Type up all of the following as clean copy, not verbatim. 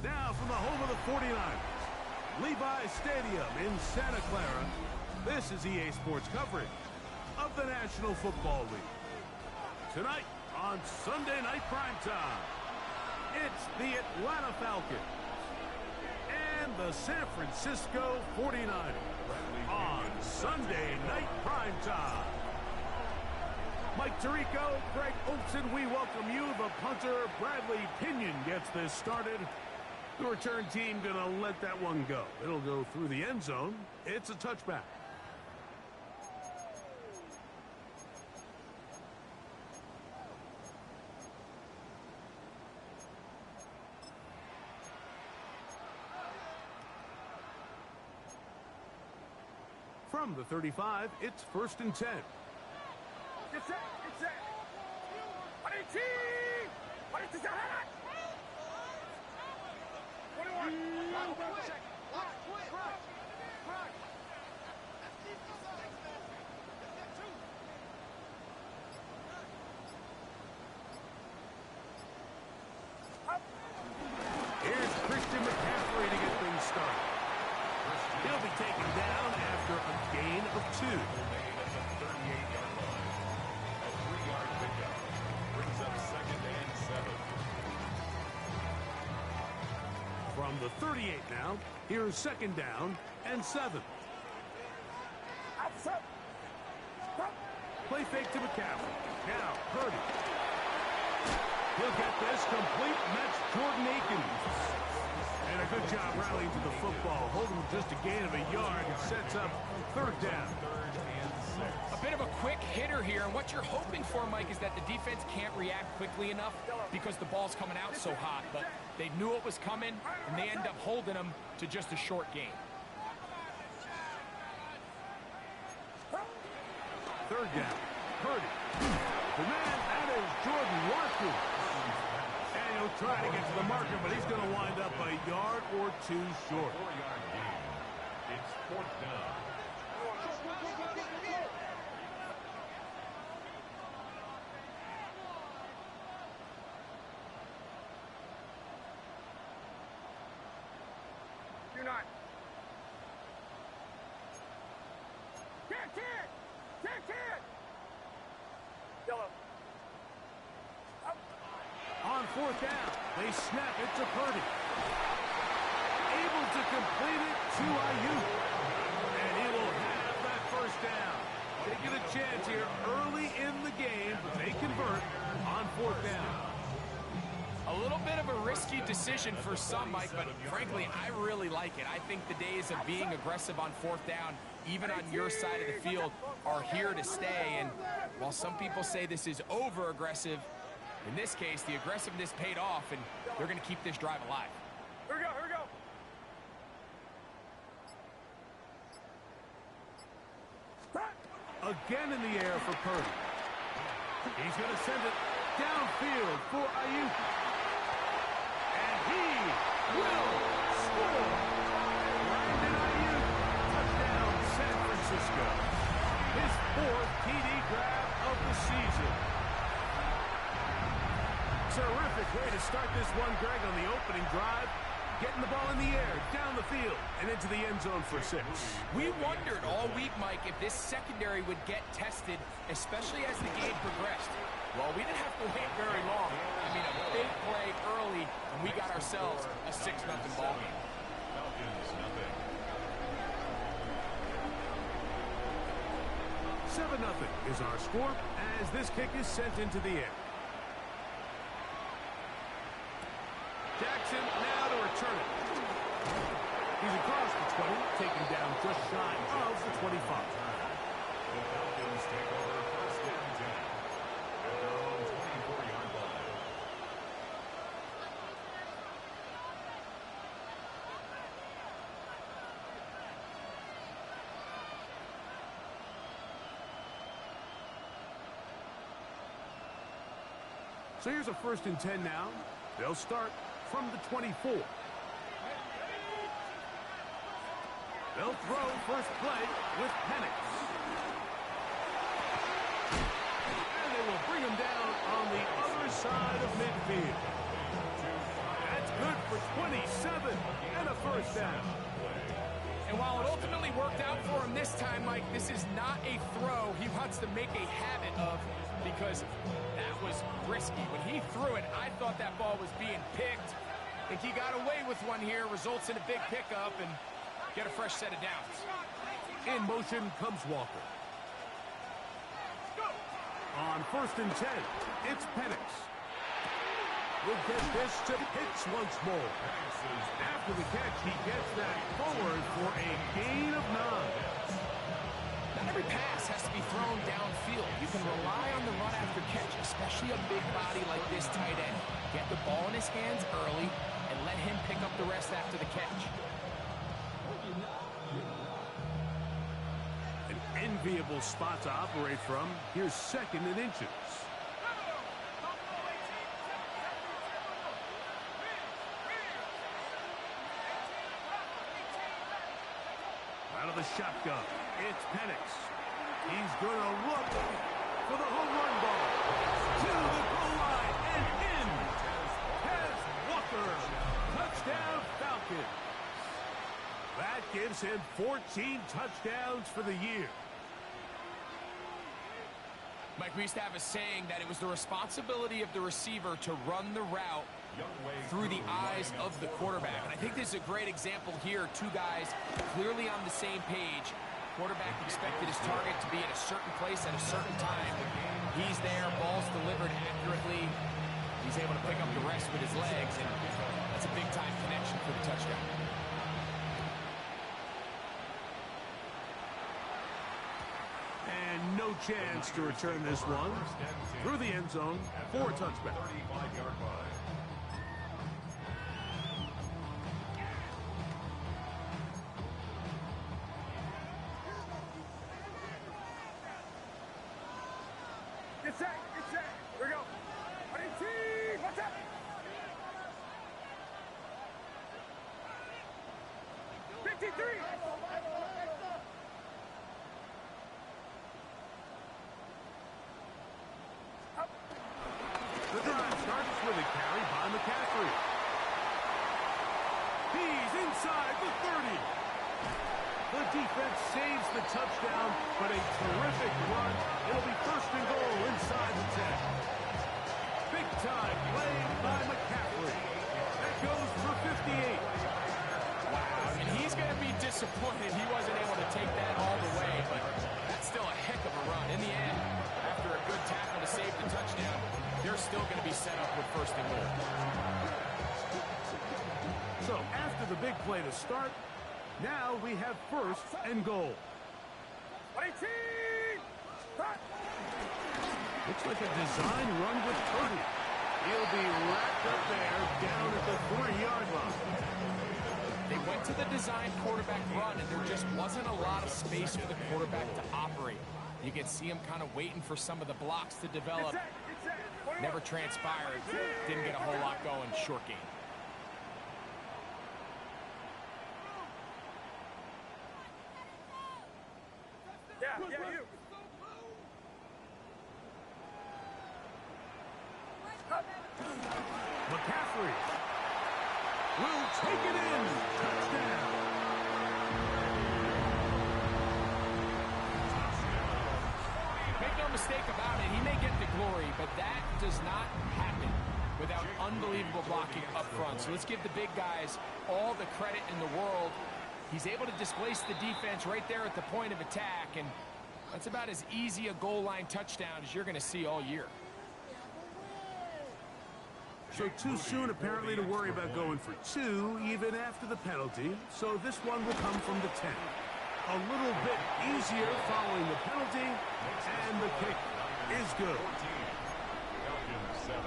Now from the home of the 49ers, Levi's Stadium in Santa Clara, this is EA Sports coverage of the National Football League. Tonight on Sunday Night Primetime, it's the Atlanta Falcons and the San Francisco 49ers on Sunday Night Primetime. Mike Tirico, Greg Olson, we welcome you. The punter, Bradley Pinion, gets this started. The return team going to let that one go. It'll go through the end zone. It's a touchback. From the 35, it's 1st and 10. Get set, get set. What is he? What is this? 21. Here's Christian McCaffrey to get things started. He'll be taken down after a gain of 2. From the 38 now, here's 2nd down and 7. Play fake to McCaffrey. Now, Purdy. He'll get this complete. That's Jordan Akins. And a good job rallying to the football. Holding just a gain of a yard. It sets up 3rd down. A bit of a quick hitter here, and what you're hoping for, Mike, is that the defense can't react quickly enough because the ball's coming out so hot, but they knew it was coming, and they end up holding them to just a short gain. 3rd down. Purdy. The man, that is Jordan Watson. And he'll try to get to the marker, but he's going to wind up a yard or 2 short. 4-yard gain. It's 4th down. You're not. Can't. Yellow. On 4th down, they snap it to Purdy. Able to complete it to Ayuk. And he will have that 1st down. Taking a chance here early in the game, but they convert on 4th down. A little bit of a risky decision for some, Mike, but frankly, I really like it. I think the days of being aggressive on 4th down, even on your side of the field, are here to stay. And while some people say this is over-aggressive, in this case, the aggressiveness paid off, and they're going to keep this drive alive. Here we go. Again in the air for Purdy. He's going to send it downfield for Ayuk. And he will score. Brandon Ayuk, touchdown San Francisco. His 4th TD grab of the season. Terrific way to start this one, Greg, on the opening drive. Getting the ball in the air, down the field, and into the end zone for 6. We wondered all week, Mike, if this secondary would get tested, especially as the game progressed. Well, we didn't have to wait very long. I mean, a big play early, and we got ourselves a 6-0 ball game. Falcons, nothing. 7-0 is our score as this kick is sent into the air. Jackson now to return it. He's across the 20, taken down just shy of the 25. The Falcons take over 1st and 10 at their own 24-yard line. So here's a 1st and 10 now. They'll start from the 24. They'll throw first play with Penix. And they will bring him down on the other side of midfield. That's good for 20 27 and a first down. And while it ultimately worked out for him this time, Mike, this is not a throw he wants to make a habit of, because that was risky. When he threw it, I thought that ball was being picked. I think he got away with one here, results in a big pickup and get a fresh set of downs. In motion comes Walker. On 1st and 10, it's Penix. We'll get this to Pitts once more. After the catch, he gets that forward for a gain of 9. Not every pass has to be thrown downfield. You can rely on the run after catch, especially a big body like this tight end. Get the ball in his hands early and let him pick up the rest after the catch. An enviable spot to operate from. Here's 2nd and inches. Out of the shotgun, it's Penix. He's going to look for the home run ball. To the goal line and in. Has Walker. Touchdown Falcons. That gives him 14 touchdowns for the year. Mike, we used to have a saying that it was the responsibility of the receiver to run the route through the eyes of the quarterback. And I think this is a great example here. Two guys clearly on the same page. Quarterback expected his target to be at a certain place at a certain time. He's there, ball's delivered accurately. He's able to pick up the rest with his legs, and that's a big-time connection for the touchdown. And no chance to return this one. Through the end zone for a touchback. 35-yard line. Get set, get set. Here we go. 18, what's up? The drive starts with a carry by McCaffrey. He's inside the 30. The defense saves the touchdown, but a terrific run. It'll be 1st and goal inside the 10. Big time play by McCaffrey. That goes for 58. Wow, and he's going to be disappointed he wasn't able to take that all the way, but that's still a heck of a run. In the end, after a good tackle to save the touchdown, they're still going to be set up with 1st and goal. So after the big play to start, now we have 1st and goal. 18, cut. Looks like a design run with Purdy. He'll be wrapped up there down at the 3-yard line. They went to the design quarterback run, and there just wasn't a lot of space for the quarterback to operate. You can see him kind of waiting for some of the blocks to develop. Never transpired. Didn't get a whole lot going. Short game. Yeah, you. McCaffrey will take it in. Touchdown. Make no mistake about it, he may get the glory, but that does not happen without unbelievable blocking up front. So let's give the big guys all the credit in the world. He's able to displace the defense right there at the point of attack, and that's about as easy a goal line touchdown as you're going to see all year. So too soon, apparently, to worry about going for 2, even after the penalty. So this one will come from the 10. A little bit easier following the penalty, and the kick is good. 14. Falcons 7.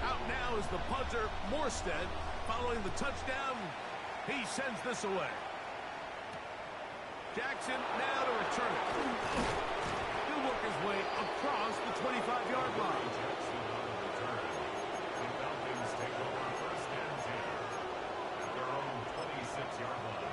Out now is the punter, Morstead. Following the touchdown, he sends this away. Jackson now to return it. He'll work his way across the 25-yard line. Jackson on the return. The Falcons take over 1st and 10 at their own 26-yard line.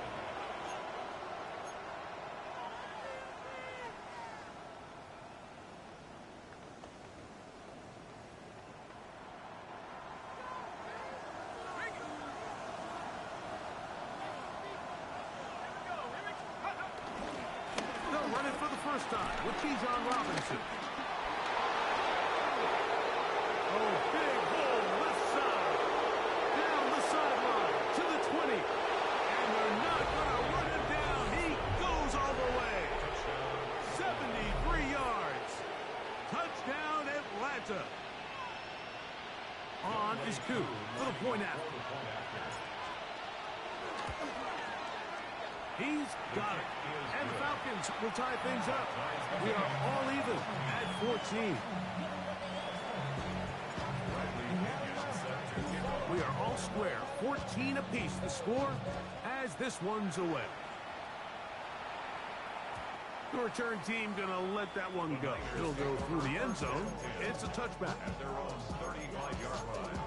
this time with Bijan Robinson. Oh, big hole left side. Down the sideline to the 20. And they're not going to run him down. He goes all the way. 73 yards. Touchdown, Atlanta. On is Koo for the point after. He's got it. And the Falcons will tie things up. We are all even at 14. We are all square. 14 apiece the score as this one's away. The return team going to let that one go. It'll go through the end zone. It's a touchback. At their own 35-yard line.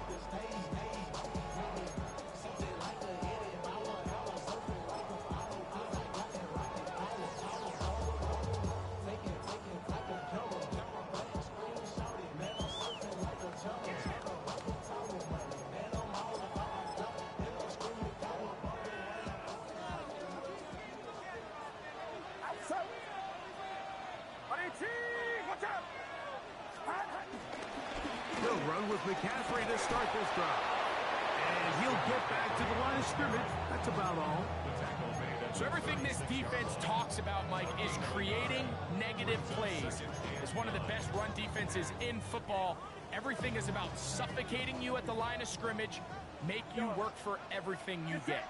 He'll run with McCaffrey to start this drive. And he'll get back to the line of scrimmage. That's about all. So everything this defense talks about, Mike, is creating negative plays. It's one of the best run defenses in football. Everything is about suffocating you at the line of scrimmage, make you work for everything you get.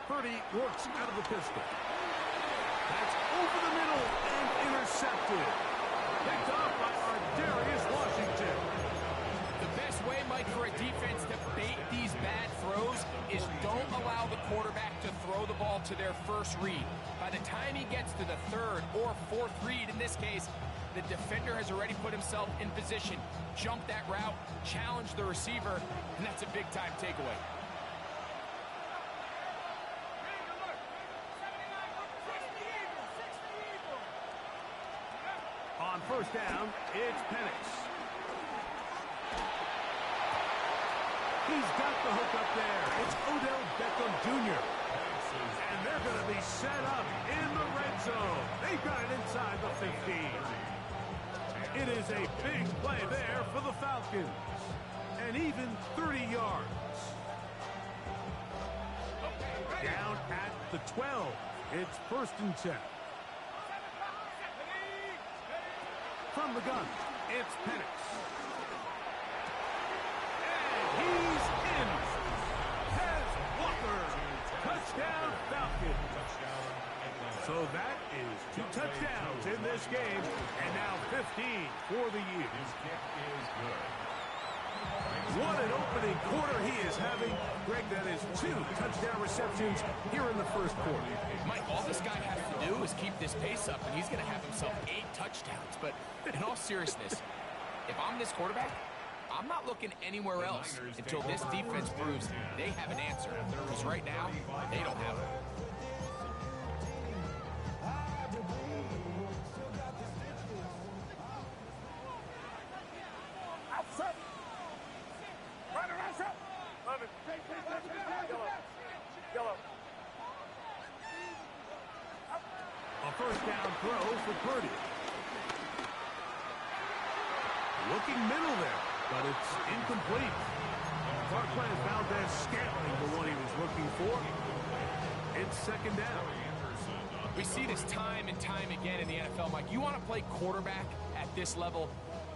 30 works out of the pistol. That's over the middle and intercepted. Picked off by Darius Washington. The best way, Mike, for a defense to bait these bad throws is don't allow the quarterback to throw the ball to their first read. By the time he gets to the third or fourth read, in this case, the defender has already put himself in position, jump that route, challenge the receiver, and that's a big-time takeaway. On first down, it's Penix. He's got the hook up there. It's Odell Beckham Jr. And they're going to be set up in the red zone. They've got it inside the 15. It is a big play there for the Falcons. And even 30 yards. Down at the 12. It's 1st and 10. From the gun, it's Penix. And he's in. Has Walker. Touchdown, Falcons. So that is 2 touchdowns in this game, and now 15 for the year. His kick is good. What an opening quarter he is having. Greg, that is 2 touchdown receptions here in the first quarter. Mike, all this guy has to do is keep this pace up, and he's going to have himself 8 touchdowns. But in all seriousness, if I'm this quarterback, I'm not looking anywhere else until this defense proves they have an answer. Because right now, they don't have it. A first down throw for Purdy. Looking middle there, but it's incomplete. Parkland found that Scantling, the one he was looking for. It's 2nd down. We see this time and time again in the NFL, Mike. You want to play quarterback at this level,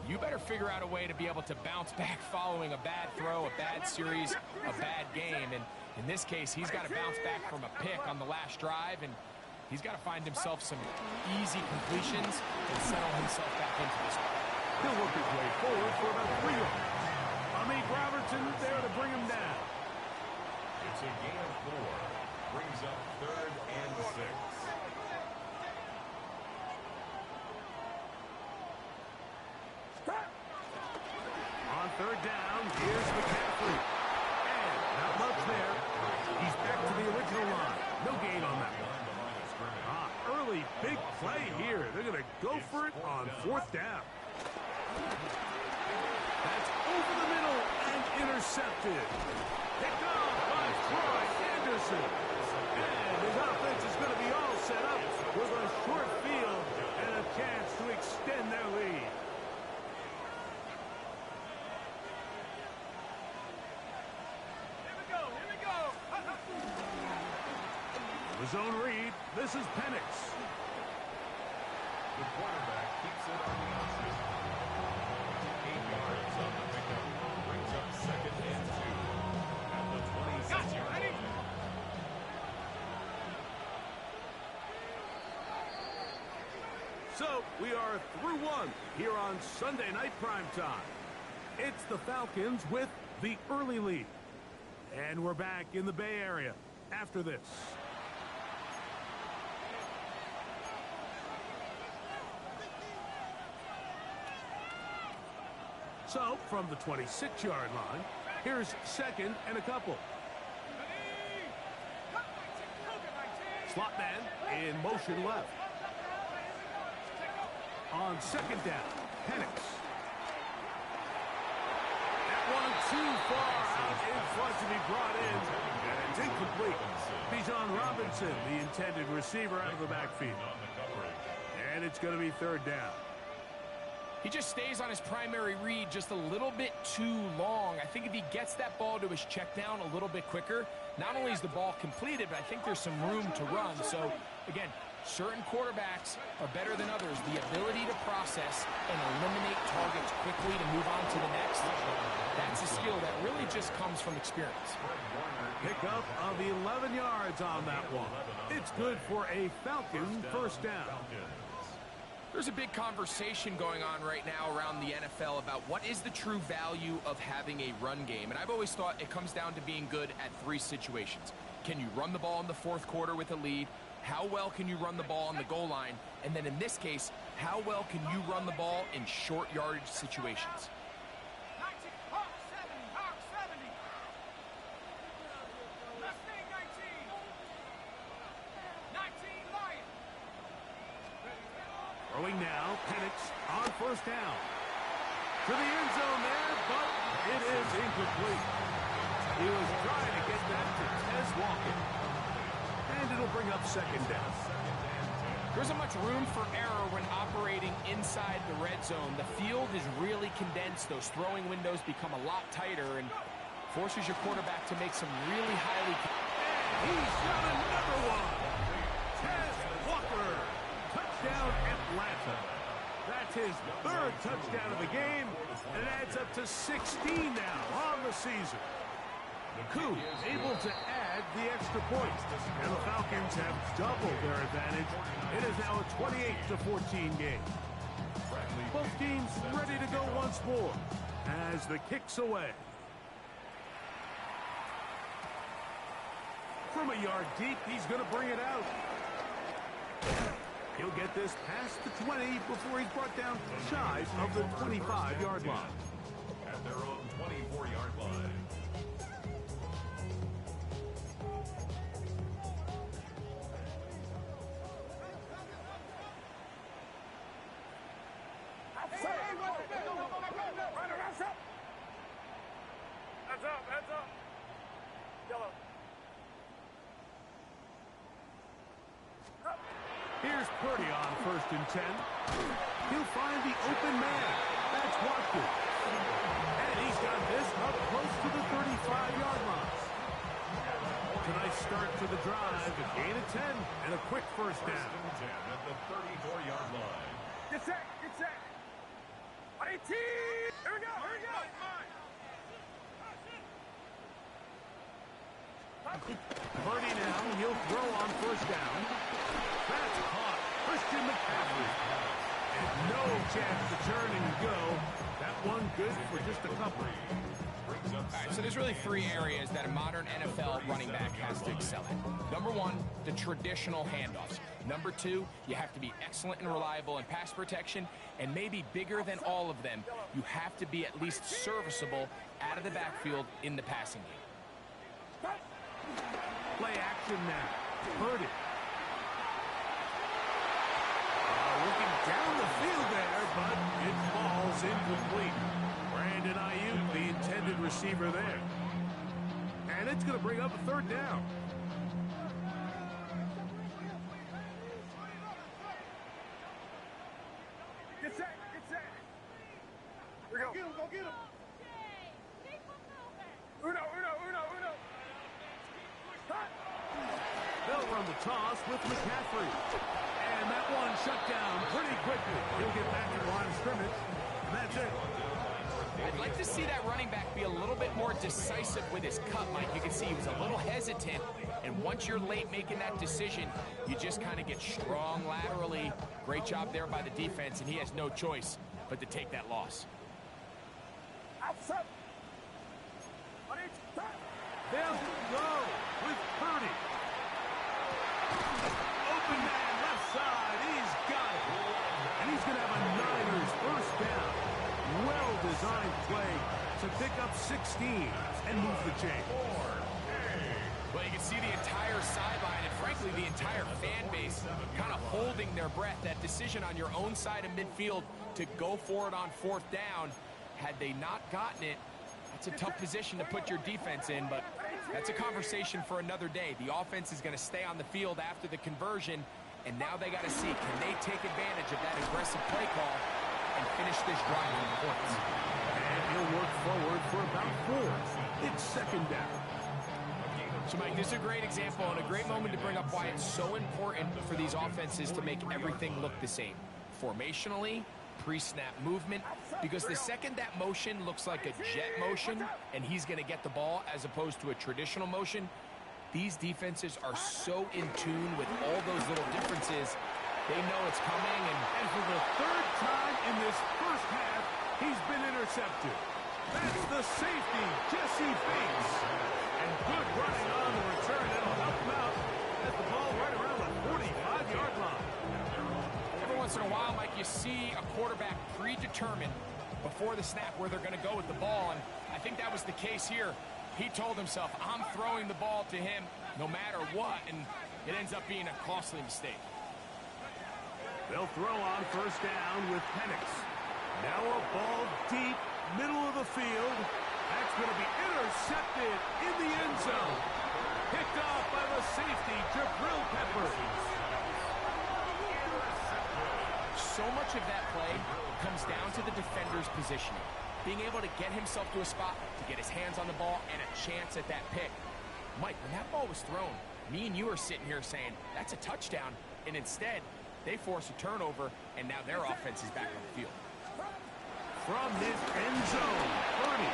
you better figure out a way to be able to bounce back following a bad throw, a bad series, a bad game. And in this case, he's got to bounce back from a pick on the last drive, and he's got to find himself some easy completions and settle himself back into this one. He'll work his way forward for about 3 yards. Amik Robertson there to bring him down. It's a gain of 4. Brings up 3rd and 6. On 3rd down, here's McCaffrey. And not much there. He's back to the original line. No gain on that one. Early big play here. They're going to go for it on 4th down. That's over the middle and intercepted. Picked off by Troy Anderson. And his offense is going to be all set up with a short field and a chance to extend their lead. Here we go. The zone read. This is Penix. The quarterback keeps it on the option. 8 yards on the pickup. Brings up 2nd and 2 at the 26-yard line. So, we are through one here on Sunday Night Primetime. It's the Falcons with the early lead. And we're back in the Bay Area after this. So, from the 26-yard line, here's 2nd and a couple. Slot man in motion left. On 2nd down, Penix. That one too far out in front to be brought in, and it's incomplete. Bijan Robinson, the intended receiver, out of the backfield. And it's going to be 3rd down. He just stays on his primary read just a little bit too long. I think if he gets that ball to his check down a little bit quicker, not only is the ball completed, but I think there's some room to run. So, again, certain quarterbacks are better than others. The ability to process and eliminate targets quickly to move on to the next, that's a skill that really just comes from experience. Pickup of 11 yards on that one. It's good for a Falcon 1st down. There's a big conversation going on right now around the NFL about what is the true value of having a run game. And I've always thought it comes down to being good at 3 situations. Can you run the ball in the 4th quarter with a lead? How well can you run the ball on the goal line? And then in this case, how well can you run the ball in short yardage situations? Throwing now, Penix on 1st down. To the end zone there, but it is incomplete. He was trying to get that to Tez Walker. And it'll bring up 2nd down. There isn't much room for error when operating inside the red zone. The field is really condensed. Those throwing windows become a lot tighter and forces your quarterback to make some really highly... And he's got another one. Tez Walker. Touchdown Atlanta. That's his 3rd touchdown of the game, and it adds up to 16 now on the season. Koo able to add the extra point, and the Falcons have doubled their advantage. It is now a 28-14 game. Both teams ready to go once more as the kick's away. From a yard deep, he's going to bring it out. He'll get this past the 20 before he's brought down shy of the 25-yard line. At their own 24-yard line. Heads up. Yellow. Here's Purdy on 1st and 10. He'll find the open man. That's Watkins. And he's got this up close to the 35-yard line. Tonight's start to the drive, a gain of 10, and a quick 1st down. 1st and 10 at the 34-yard line. Get set. 18. Here we go. Purdy now, he'll throw on 1st down. That's caught. Christian McCaffrey. And no chance to turn and go. That one good for just a couple. All right, so there's really 3 areas that a modern NFL running back has to excel at. Number 1, the traditional handoffs. Number 2, you have to be excellent and reliable in pass protection. And maybe bigger than all of them, you have to be at least serviceable out of the backfield in the passing game. Play action now. Purdy. Looking down the field there, but it falls incomplete. Brand deny you the intended receiver there. And it's going to bring up a third down. Get set, get set. Here we go. Go get him. Uno. Hut. They'll run the toss with McCaffrey. And that one shut down pretty quickly. He'll get back to the line of scrimmage. And that's it. I'd like to see that running back be a little bit more decisive with his cut, Mike. You can see he was a little hesitant, and once you're late making that decision, you just kind of get strong laterally. Great job there by the defense, and he has no choice but to take that loss. Outside. They'll go with Purdy. Open man left side. He's got it. And he's going to have a Niners first down. Well-designed play to pick up 16 and move the chain. Well, you can see the entire sideline and, frankly, the entire fan base kind of holding their breath. That decision on your own side of midfield to go for it on fourth down, had they not gotten it, that's a tough position to put your defense in, but that's a conversation for another day. The offense is going to stay on the field after the conversion, and now they got to see, can they take advantage of that aggressive play call and finish this drive on points? And he'll work forward for about 4. It's second down. So, Mike, this is a great example and a great moment to bring up why it's so important for these offenses to make everything look the same. Formationally, pre-snap movement, because the second that motion looks like a jet motion and he's going to get the ball as opposed to a traditional motion, these defenses are so in tune with all those little differences. They know it's coming, and for the third time in this first half, he's been intercepted. That's the safety, Jesse Bates. And good running on the return. That'll help him out at the ball right around the 45-yard line. Every once in a while, Mike, you see a quarterback predetermined before the snap where they're going to go with the ball, and I think that was the case here. He told himself, I'm throwing the ball to him no matter what, and it ends up being a costly mistake. They'll throw on first down with Penix. Now a ball deep, middle of the field. That's going to be intercepted in the end zone. Picked off by the safety, Jabril Peppers. So much of that play comes down to the defender's positioning. Being able to get himself to a spot, to get his hands on the ball, and a chance at that pick. Mike, when that ball was thrown, me and you are sitting here saying, that's a touchdown, and instead, they force a turnover, and now their offense is back on the field. From his end zone, Purdy,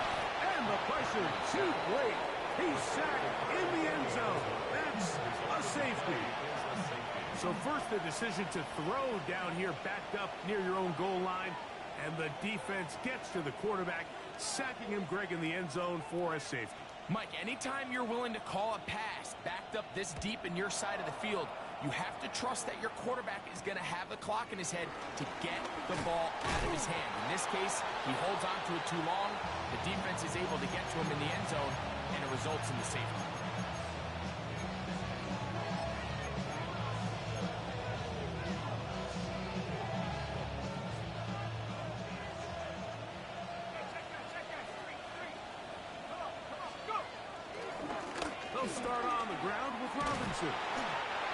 and the pressure too great. He's sacked in the end zone. That's a safety. So first the decision to throw down here backed up near your own goal line, and the defense gets to the quarterback, sacking him, Greg, in the end zone for a safety. Mike, anytime you're willing to call a pass backed up this deep in your side of the field, you have to trust that your quarterback is going to have the clock in his head to get the ball out of his hand. In this case, he holds on to it too long. The defense is able to get to him in the end zone, and it results in the safety. They'll start on the ground with Robinson.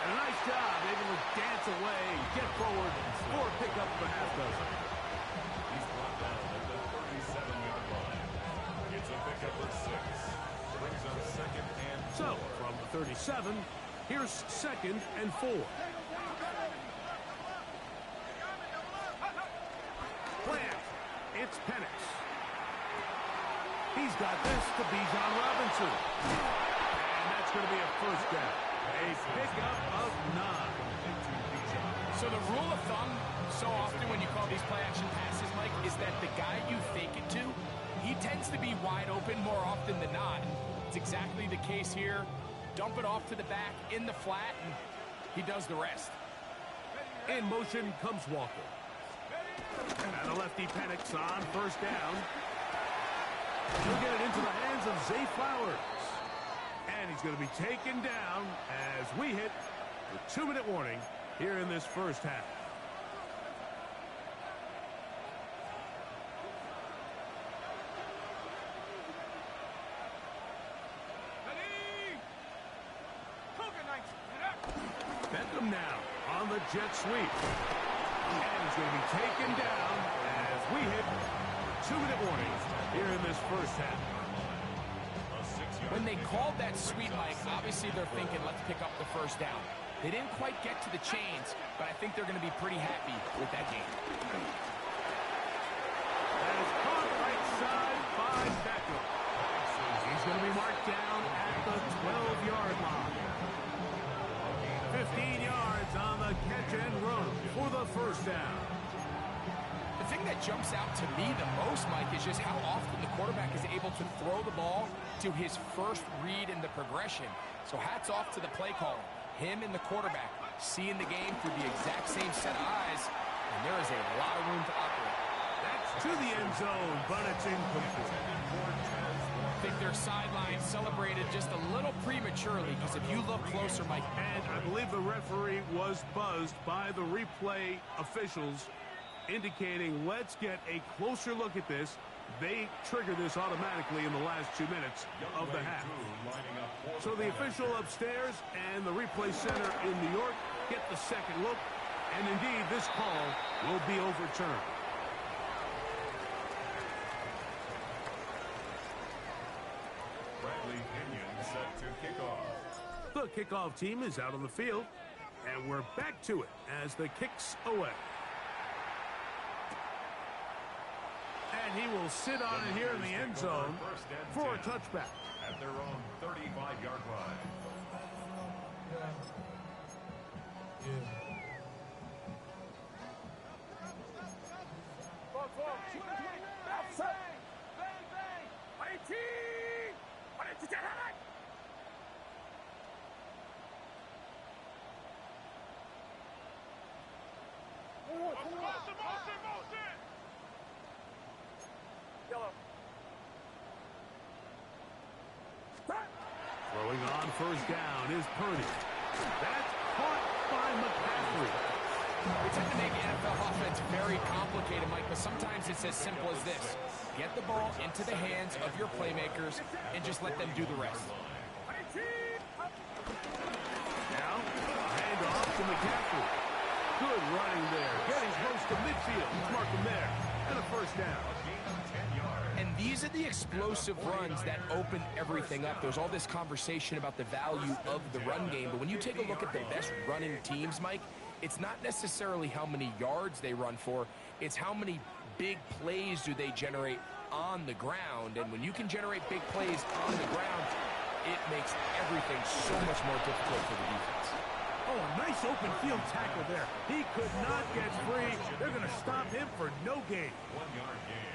And a nice job able to dance away and get forward for a pickup of a half dozen. He's brought down at the 37-yard line. Gets a pickup of 6. Brings up second and 4. So, from the 37, here's second and 4. Plant. It's Penix. He's got this to Bijan Robinson. And that's going to be a first down. A pickup of 9. So the rule of thumb, so often when you call these play-action passes, Mike, is that the guy you fake it to, he tends to be wide open more often than not. It's exactly the case here. Dump it off to the back in the flat, and he does the rest. In motion comes Walker. And a lefty Penix on first down. He'll get it into the hands of Zay Flowers. And he's going to be taken down as we hit the 2-minute warning here in this first half. him now on the jet sweep. And he's going to be taken down as we hit 2-minute warning here in this first half. When they called that sweep, Mike, obviously they're thinking, let's pick up the first down. They didn't quite get to the chains, but I think they're going to be pretty happy with that game. That is caught right side by Beckham. He's going to be marked down at the 12-yard line. 15 yards on the catch and run for the first down. The thing that jumps out to me the most, Mike, is just how often the quarterback is able to throw the ball to his first read in the progression. So hats off to the play caller. Him and the quarterback seeing the game through the exact same set of eyes, and there is a lot of room to operate. That's to the end zone, but it's incomplete. I think their sideline celebrated just a little prematurely, because if you look closer, Mike. And I believe the referee was buzzed by the replay officials, indicating let's get a closer look at this. They trigger this automatically in the last 2 minutes of the half. So the official upstairs and the replay center in New York get the second look, and indeed this call will be overturned. Bradley Kenyon set to kick off. The kickoff team is out on the field, and we're back to it as the kick's away. And he will sit on it here in the end zone for a touchback. At their own 35-yard line. Throwing on first down is Purdy. That's caught by McCaffrey. We tend to make NFL offense very complicated, Mike, but sometimes it's as simple as this. Get the ball into the hands of your playmakers and just let them do the rest. Now, handoff to McCaffrey. Good running there. Getting close to midfield. Mark him there. And a first down. And these are the explosive runs that open everything up. There's all this conversation about the value of the run game, but when you take a look at the best running teams, Mike, it's not necessarily how many yards they run for, it's how many big plays do they generate on the ground. And when you can generate big plays on the ground, it makes everything so much more difficult for the defense. Oh, a nice open field tackle there. He could not get free. They're going to stop him for no gain. 1-yard gain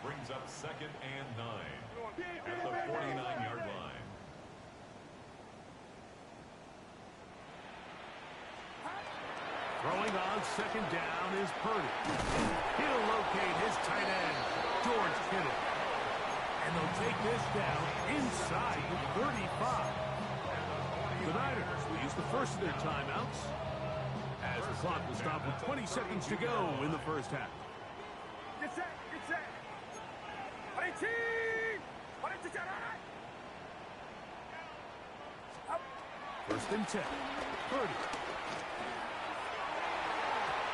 brings up 2nd and 9 at the 49-yard line. Throwing on second down is Purdy. He'll locate his tight end, George Kittle. And they'll take this down inside the 35. The Niners will use the first of their timeouts as the clock will stop with 20 seconds to go in the first half. Get set, get set. First and 10. Purdy.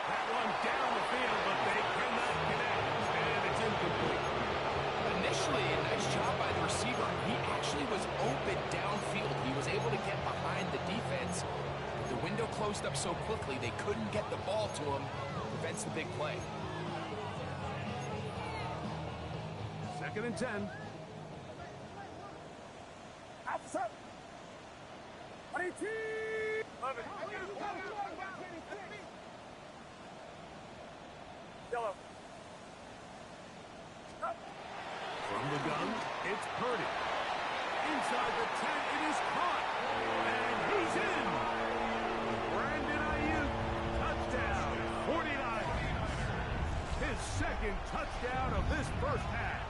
That one down the field, but they cannot connect. And it's incomplete. Initially, a nice job by the receiver. He actually was open downfield. He was able to get behind the defense. But the window closed up so quickly, they couldn't get the ball to him. Prevents the big play. 2nd and 10. Outside. Yellow. From the gun, it's Purdy. Inside the 10, it is caught. And he's in. Brandon Ayuk, touchdown, 49. His second touchdown of this first half.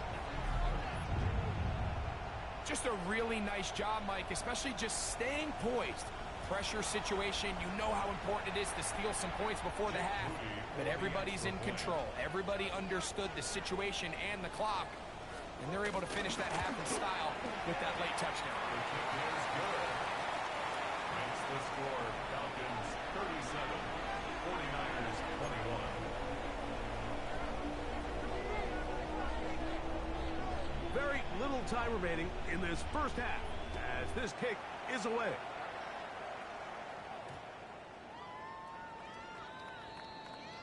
Just a really nice job, Mike, especially just staying poised. Pressure situation, you know how important it is to steal some points before the half. But everybody's in control. Everybody understood the situation and the clock. And they're able to finish that half in style with that late touchdown. Makes the score Falcons 30. time remaining in this first half as this kick is away.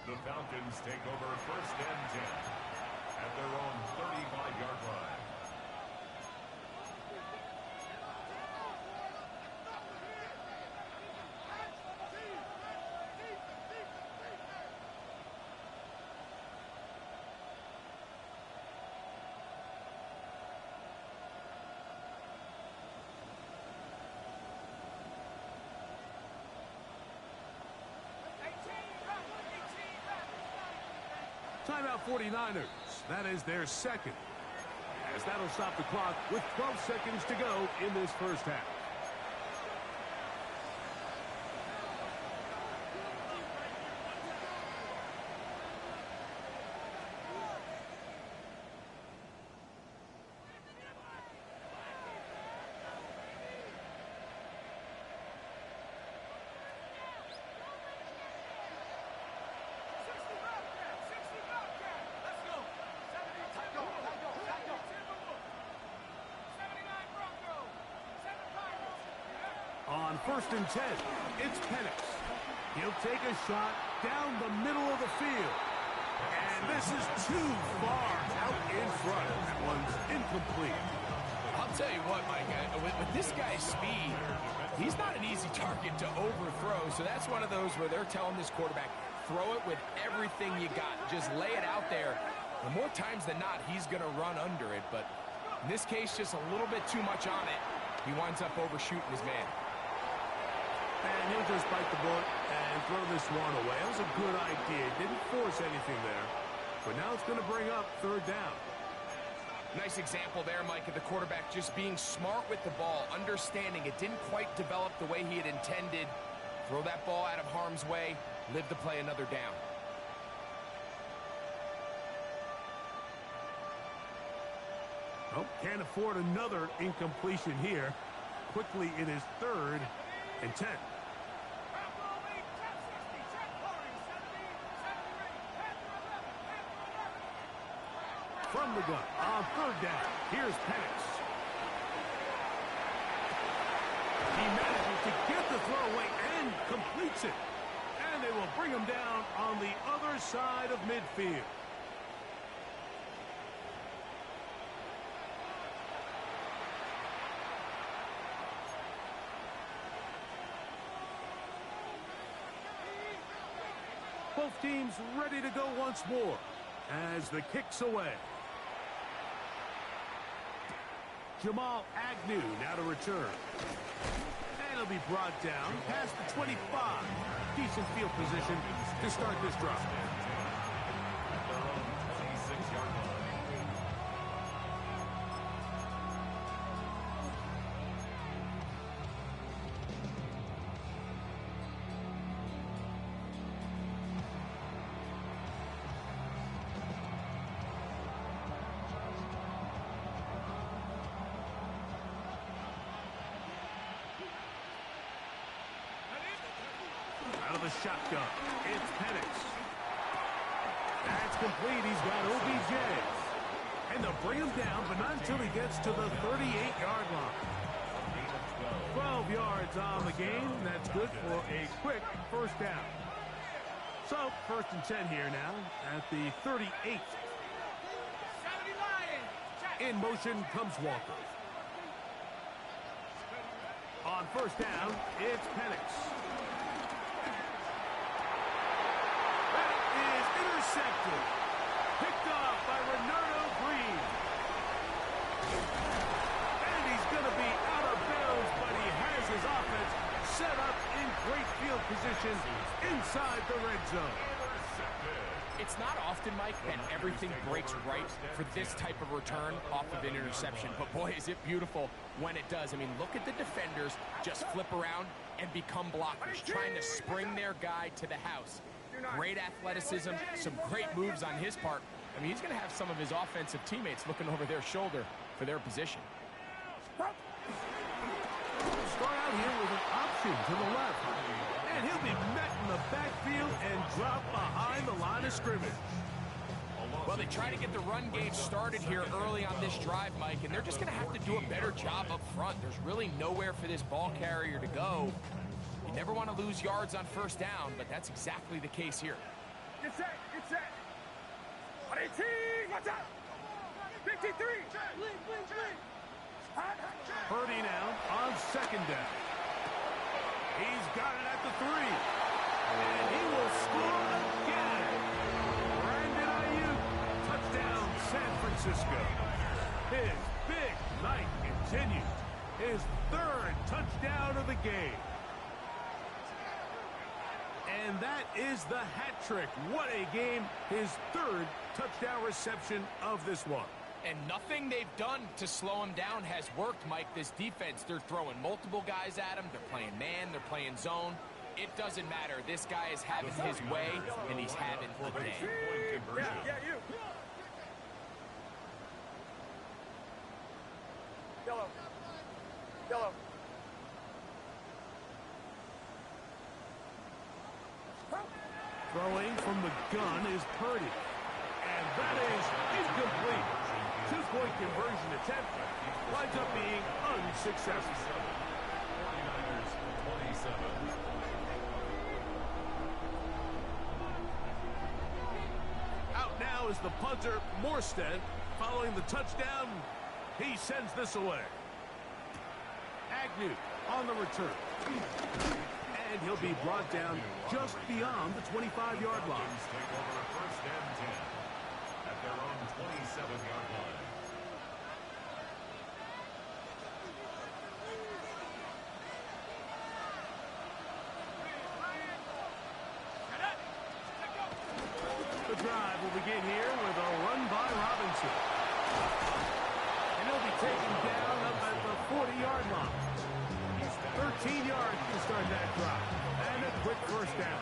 The Falcons take over first and 10 at their own 35-yard line. Timeout 49ers. That is their second. As that'll stop the clock with 12 seconds to go in this first half. On first and 10, it's Penix. He'll take a shot down the middle of the field. And this is too far out in front. That one's incomplete. I'll tell you what, Mike, with this guy's speed, he's not an easy target to overthrow. So that's one of those where they're telling this quarterback, throw it with everything you got. Just lay it out there. And more times than not, he's going to run under it. But in this case, just a little bit too much on it. He winds up overshooting his man. And he'll just bite the bullet and throw this one away. That was a good idea. Didn't force anything there. But now it's going to bring up third down. Nice example there, Mike, of the quarterback just being smart with the ball, understanding it didn't quite develop the way he had intended. Throw that ball out of harm's way, live to play another down. Oh, can't afford another incompletion here. Quickly it is third and 10. From the gun on third down, here's Penix. He manages to get the throw away and completes it. And they will bring him down on the other side of midfield. Both teams ready to go once more as the kick's away. Jamal Agnew now to return. And he'll be brought down past the 25. Decent field position to start this drive. At their own 26-yard line. Out of the shotgun, it's Penix. That's complete. He's got OBJ. And they'll bring him down, but not until he gets to the 38-yard line. 12 yards on the game. That's good for a quick first down. So, first and 10 here now at the 38. In motion comes Walker. On first down, it's Penix. Intercepted. Picked off by Renardo Green. And he's going to be out of bounds, but he has his offense set up in great field position inside the red zone. It's not often, Mike, that everything breaks right for this type of return off of an interception. But, boy, is it beautiful when it does. I mean, look at the defenders just flip around and become blockers, trying to spring their guy to the house. Great athleticism, some great moves on his part. I mean, he's going to have some of his offensive teammates looking over their shoulder for their position. Start out here with an option to the left. And he'll be met in the backfield and dropped behind the line of scrimmage. Well, they try to get the run game started here early on this drive, Mike, and they're just going to have to do a better job up front. There's really nowhere for this ball carrier to go. You never want to lose yards on first down, but that's exactly the case here. Get set, get set. 118, watch out. 53. Purdy now on second down. He's got it at the 3. And he will score again. Brandon Ayuk, touchdown San Francisco. His big night continues. His 3rd touchdown of the game. And that is the hat trick. What a game. His 3rd touchdown reception of this one. And nothing they've done to slow him down has worked, Mike. This defense, they're throwing multiple guys at him. They're playing man. They're playing zone. It doesn't matter. This guy is having his way, and he's having the day. Yeah, you. Yellow. Yellow. Throwing from the gun is Purdy. And that is incomplete. 2-point conversion attempt winds up being unsuccessful. 49ers 27. Out now is the punter, Morstead. Following the touchdown, he sends this away. Agnew on the return. And he'll be brought down just beyond the 25-yard line. Take over first and 10 at their own 27-yard line. The drive will begin here with a run by Robinson. And he'll be taken down up at the 40-yard line. 13 yards to start that drive. And a quick first down.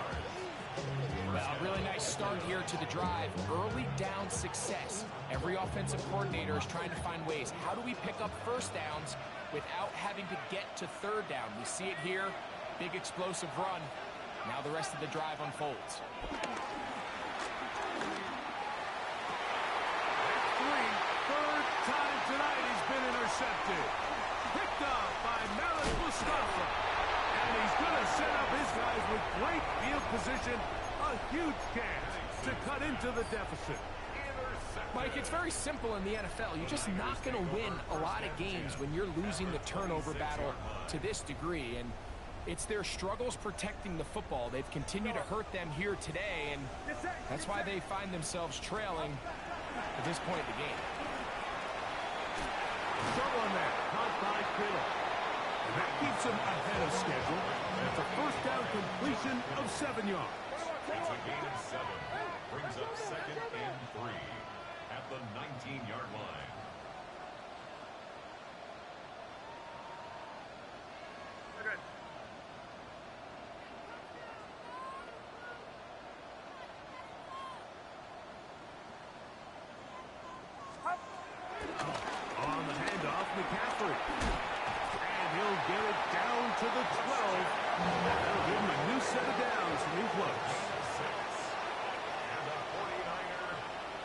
Well, a really nice start here to the drive. Early down success. Every offensive coordinator is trying to find ways. How do we pick up first downs without having to get to third down? We see it here. Big explosive run. Now the rest of the drive unfolds. Third time tonight he's been intercepted. Picked up by Malik Mustafa. And he's going to set up his guys with great field position. A huge chance to cut into the deficit. Mike, it's very simple in the NFL. You're just not going to win a lot of games when you're losing the turnover battle to this degree. And it's their struggles protecting the football. They've continued to hurt them here today, and that's why they find themselves trailing at this point in the game. Trouble on that. Caught by Kittle. And that keeps him ahead of schedule. That's a first down completion of 7 yards. It's a gain of 7. Brings up second and 3 at the 19-yard line. Good. On the handoff, McCaffrey. And he'll get it down to the 12. That'll give him a new set of downs from in close. And the 49er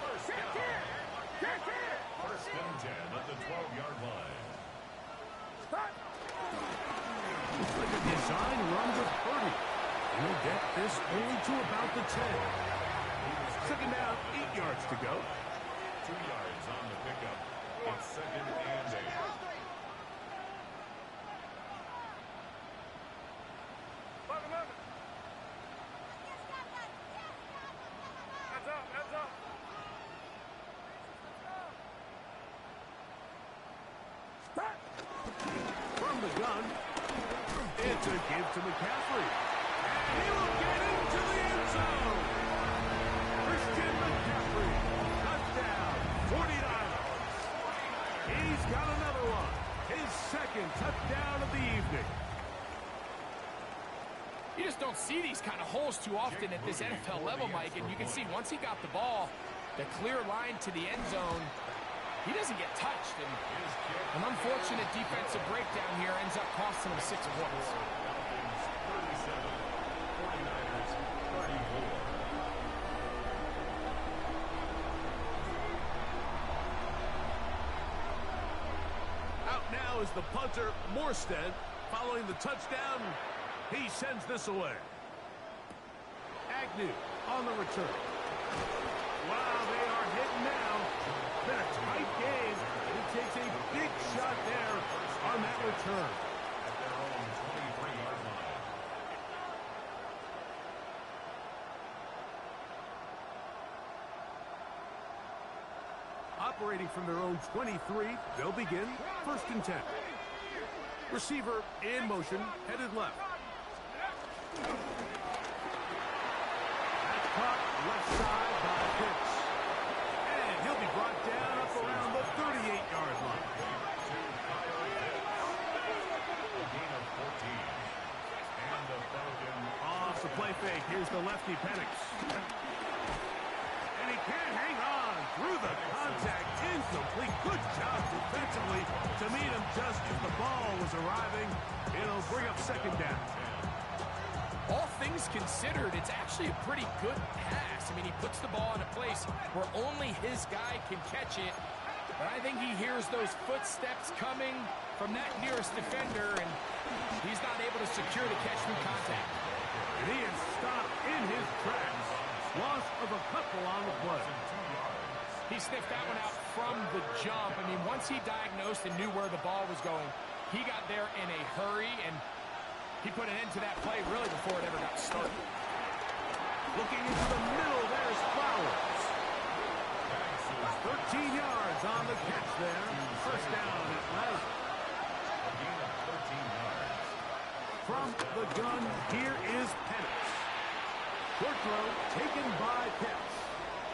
first down. First and 10 at the 12-yard line. Looks like a design run with Purdy. He'll get this only to about the 10. Second down, 8 yards to go. 2 yards on the pickup. It's second and 8. Hands up. From the gun, it's a give to McCaffrey. And he will get into the end zone. Christian McCaffrey, touchdown, 49ers. He's got another one. His second touchdown of the evening. You just don't see these kind of holes too often at this NFL level, Mike, and you can see once he got the ball, the clear line to the end zone, he doesn't get touched, and an unfortunate defensive breakdown here ends up costing him 6 points. Falcons 37, 49ers 34. is the punter, Morstead. Following the touchdown, he sends this away. Agnew on the return. Wow, they are hitting now. Been a tight game. He takes a big shot there on that return. At their own 23-yard line. Operating from their own 23, they'll begin 1st and 10. Receiver in motion, headed left. That's caught left side by Pitts. And he'll be brought down up around the 38-yard line. A gain of 14. And the Falcons. Off the play fake. Here's the lefty, Penix. And he can't hang on through the contact. Incomplete. Good job defensively to meet him just as the ball was arriving. It'll bring up 2nd down. All things considered, it's actually a pretty good pass. I mean, he puts the ball in a place where only his guy can catch it. But I think he hears those footsteps coming from that nearest defender, and he's not able to secure the catch through contact. And he is stopped in his tracks. Loss of a couple on the play. He sniffed that one out from the jump. I mean, once he diagnosed and knew where the ball was going, he got there in a hurry, and he put an end to that play really before it ever got started. Looking into the middle, there's Flowers. 13 yards on the catch there. 1st down at last. A gain of 13 yards. From the gun, here is Penix. Short throw taken by Pitts.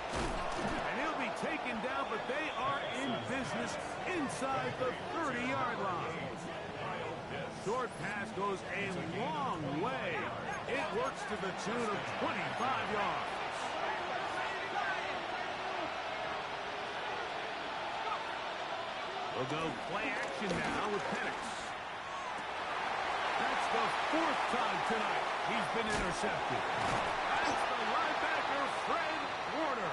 And he'll be taken down, but they are in business inside the 30-yard line. Short pass goes a long way. It works to the tune of 25 yards. We'll go play action now with Penix. That's the 4th time tonight he's been intercepted. That's the linebacker, Fred Warner.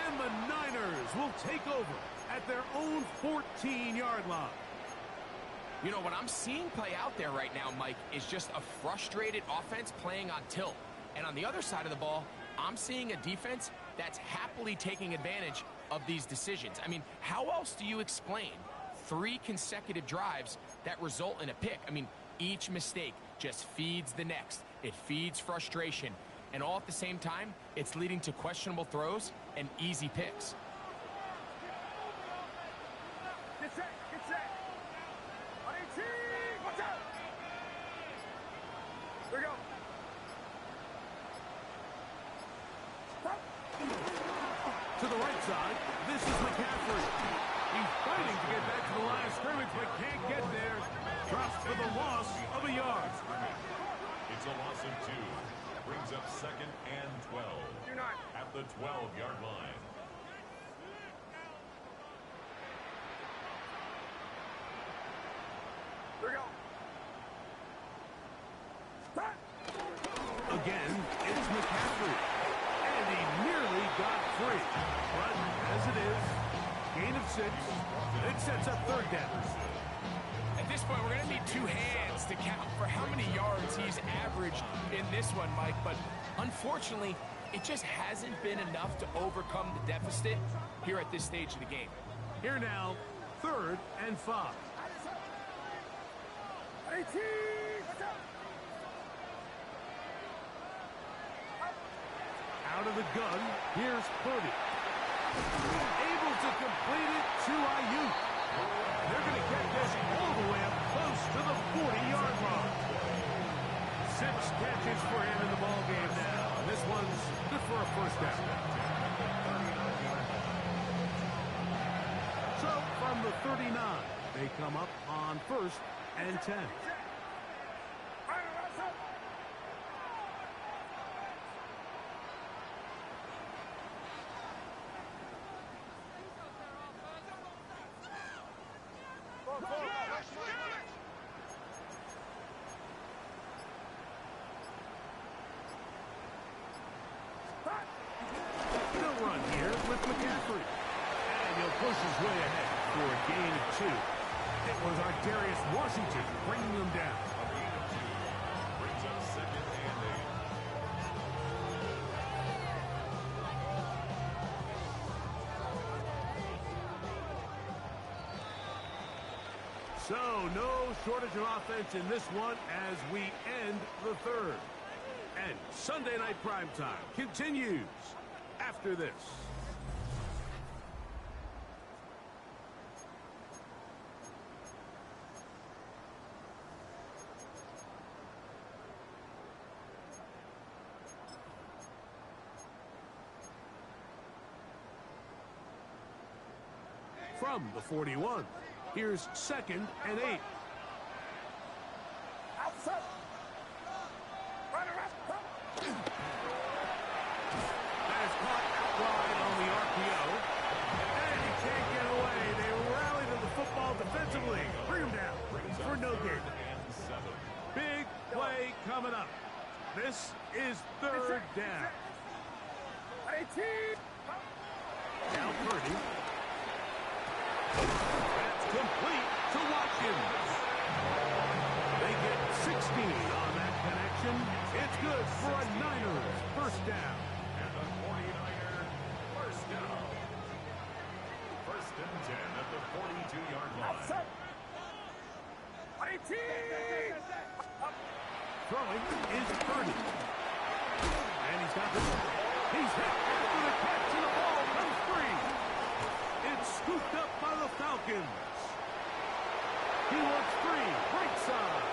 And the Niners will take over at their own 14-yard line. You know, what I'm seeing play out there right now, Mike, is just a frustrated offense playing on tilt. And on the other side of the ball, I'm seeing a defense that's happily taking advantage of these decisions. I mean, how else do you explain 3 consecutive drives that result in a pick? I mean, each mistake just feeds the next. It feeds frustration. And all at the same time, it's leading to questionable throws and easy picks. Get set, get set. 18, watch out. Here we go. To the right side, this is McCaffrey. He's fighting to get back to the line of scrimmage, but can't get there. Drops for the loss of a yard. It's a loss of 2. Brings up 2nd and 12. Do not. At the 12-yard line. Here we go. Again, it's McCaffrey. And he nearly got free. But as it is, gain of 6. It sets up 3rd down. At this point, we're going to need 2 hands to count for how many yards he's averaged in this one, Mike. But unfortunately, it just hasn't been enough to overcome the deficit here at this stage of the game. Here now, 3rd and 5. 18, watch out. Out of the gun, here's Purdy. Able to complete it to Ayuk. They're going to get this all the way up close to the 40-yard line. 6 catches for him in the ball game now. And this one's good for a 1st down. So from the 39, they come up on 1st and 10. They'll run here with McCaffrey. And he'll push his way ahead for a gain of 2. It was our Darius Washington bringing them down. A gain of 2 brings up second and 8. So, no shortage of offense in this one as we end the third. And Sunday Night Primetime continues after this. From the 41, here's 2nd and 8. Outside. Runner up. That is caught out wide on the RPO. And he can't get away. They rally to the football defensively. Bring him down for no gain. And 7. Big play coming up. This is 3rd down. 18. Now Purdy. That's complete to Watkins. They get 16 on that connection. It's good for a Niners first down. And the 49er first down. 1st and 10 at the 42-yard line. Outside. 18. Throwing is Purdy. And he's got the ball. He's hit after the catch and the ball comes free. It's scooped up by the Falcons. He wants free. Right side.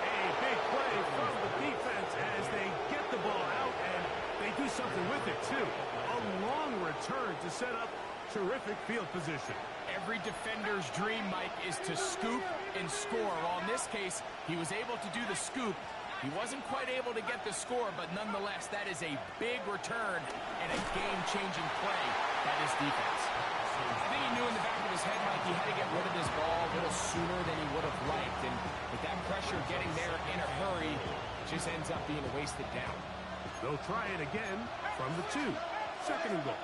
A big play from the defense as they get the ball out and they do something with it too. A long return to set up terrific field position. Every defender's dream, Mike, is to scoop and score. Well, in this case, he was able to do the scoop. He wasn't quite able to get the score, but nonetheless, that is a big return and a game-changing play. That is defense. I think he knew in the back of his head, Mike, he had to get rid of this ball a little sooner than he would have liked. And with that pressure getting there in a hurry, it just ends up being a wasted down. They'll try it again from the 2. 2nd and goal.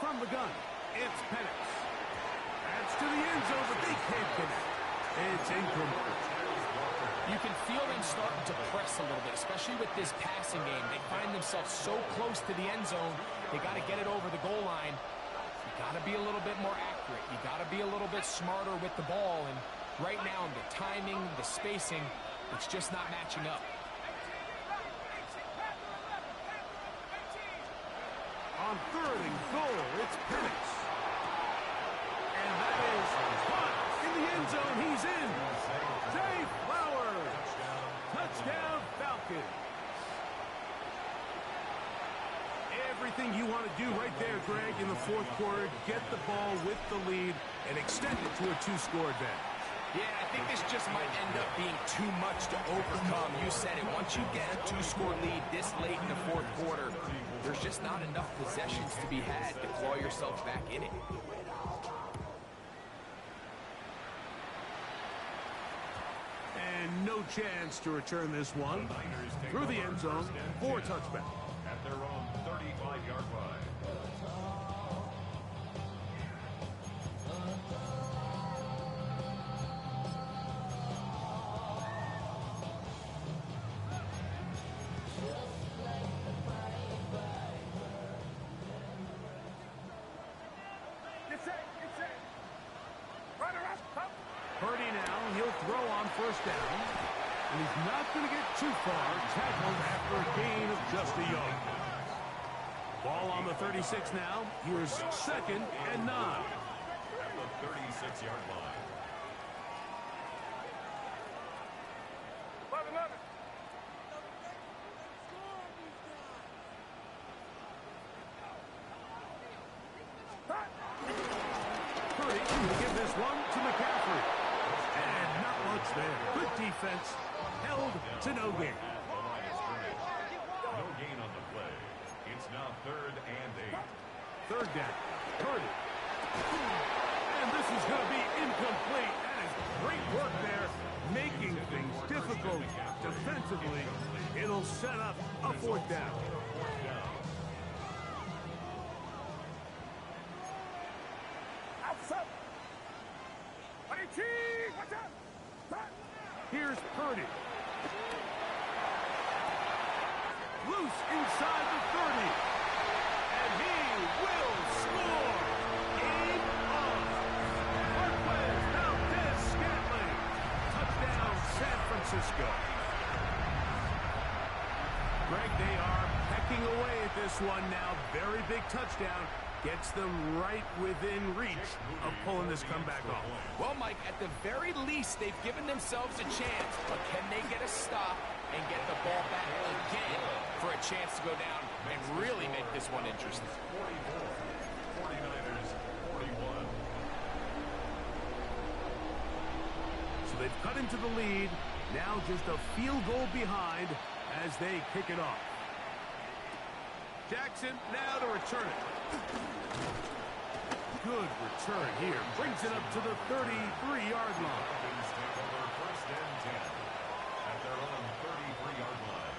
From the gun, it's Penix. That's to the end zone, but they can't connect. It's incomplete. You can feel them starting to press a little bit, especially with this passing game. They find themselves so close to the end zone, they got to get it over the goal line. You got to be a little bit more accurate. You got to be a little bit smarter with the ball. And right now, the timing, the spacing, it's just not matching up. On 3rd and goal, it's Penix. And that is caught in the end zone. He's in. Zay Flowers. Touchdown, Falcons. Everything you want to do right there, Greg, in the 4th quarter. Get the ball with the lead and extend it to a 2-score advantage. Yeah, I think this just might end up being too much to overcome. You said it. Once you get a 2-score lead this late in the 4th quarter, there's just not enough possessions to be had to claw yourself back in it. And no chance to return this one through the end zone for a touchback. At their own 35-yard line. Purdy now, he'll throw on 1st down. And he's not going to get too far. Tackled after a gain of just a yard. Ball on the 36 now. Here's 2nd and 9. At the 36-yard line. Purdy will give this one to McCaffrey. And not much there. Good defense. Held to no gain. The line is scrimmage. No gain on the play. It's now 3rd and 8. 3rd down. Purdy. And this is going to be incomplete. That is Great work there, making things difficult defensively. It'll set up a fourth down. Outside. 22. Watch out. Back. Here's Purdy. Loose inside the 30. And he will score. Game on. Marquez Valdez-Scantling. Touchdown, San Francisco. Greg, they are pecking away at this one now. Very big touchdown. Gets them right within reach of pulling this comeback off. Well, Mike, at the very least, they've given themselves a chance. But can they get a stop and get the ball back again for a chance to go down and really make this one interesting? 49ers, 41. So they've cut into the lead. Now just a field goal behind as they kick it off. Jackson now to return it. Good return here. Brings it up to the 33-yard line. Falcons take over first and 10 at their own 33-yard line.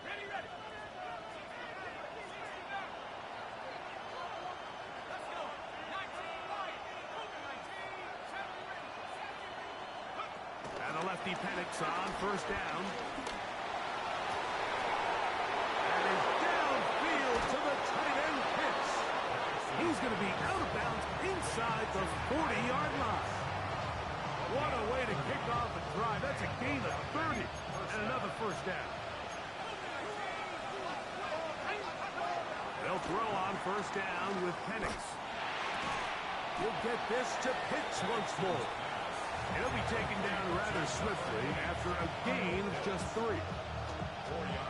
Ready, ready. Let's go. 19. And the lefty Penix on first down. And is downfield to the tight end Pitts. He's going to be out of bounds inside the 40-yard line. What a way to kick off a drive. That's a gain of 30 and another first down. They'll throw on first down with Penix. He'll get this to Pitts once more. He'll be taken down rather swiftly after a gain of just 3.